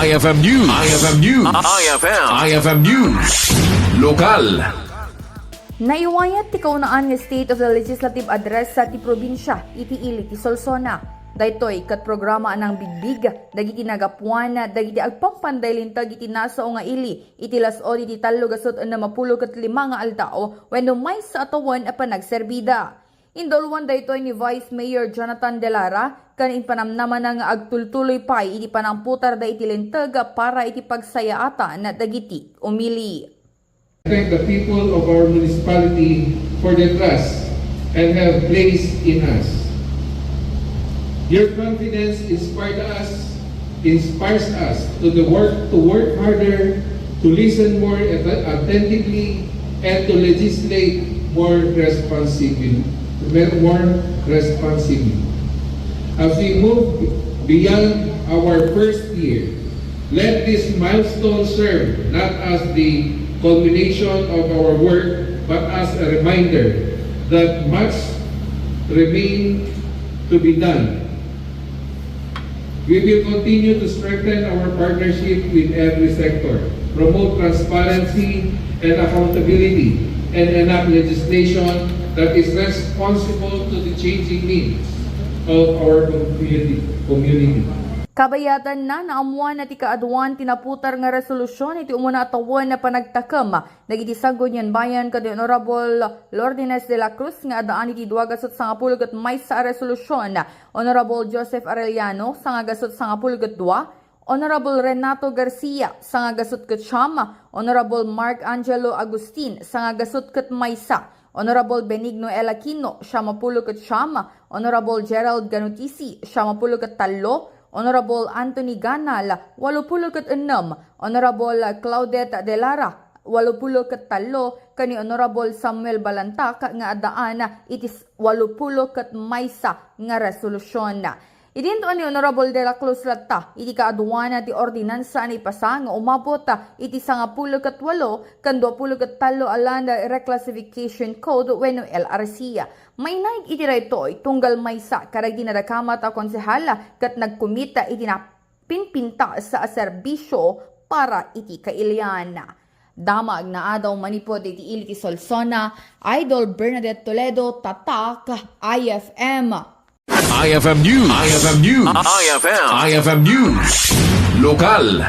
IFM News. IFM News. IFM News. Lokal. Naiwayat ti kaunaan nga State of the Legislative Address sa ti probinsya iti ili ti Solsona. Daytoy kat programa ng bigbig dagiti nagapuan dagiti agpampandaylintag iti nasao nga ili iti las-o iti 3 na mapulog kat 5 nga altao wenno may sa atawan a panagserbida. Indolwan daytoy ni Vice Mayor Jonathan De Lara kan inpanamnaman nga agtultuloy pay iti panamputar da iti lintag para iti pagsayaatan na dagiti umili. Thank the people of our municipality for their trust and have placed in us. Your confidence inspires us to work harder, to listen more attentively, and to legislate more responsibly. As we move beyond our first year, let this milestone serve not as the culmination of our work, but as a reminder that much remains to be done. We will continue to strengthen our partnership with every sector, promote transparency and accountability, and enact legislation that is responsive to the changing needs of our community. Kabayatan na naamuan na ti kaaduan tinaputar nga resolusyon iti umuna atawan na panagtakam dagiti Sangguniang Bayan kadi Honorable Lourdes de la Cruz nga adaan iti 2 sangapulo ket maysa a resolusyon. Honorable Joseph Arellano sangagasot sangapulo ket 2, Honorable Renato Garcia sangagasot ket 9, Honorable Mark Angelo Agustin sangagasot ket maysa, Honorable Benigno L. Aquino siyamapulo ket 9, Honorable Gerald Ganutisi siyamapulo ket 3, Honorable Anthony Ganal, 86, Honorable Claudette De Lara, 83, kani Honorable Samuel Balantak nga adaan itis 80 maysa nga resolusyon. Idinto ni Honorable De La Cruz latta, iti kaaduan ti ordinansa ni pasa nga umabot iti 10 ket 8 kan 20 ket 3 Land Reclassification Code wenno LRC. May naig iti raytoy tunggal maysa karag dinadakamat a konsehal ket nagkumita iti napinpinta sa serbisyo para iti kailian. Damag na adaw manipod iti ili ti Solsona, Idol Bernadette Toledo, Tatak, IFM. IFM News. IFM News. IFM News. Lokal.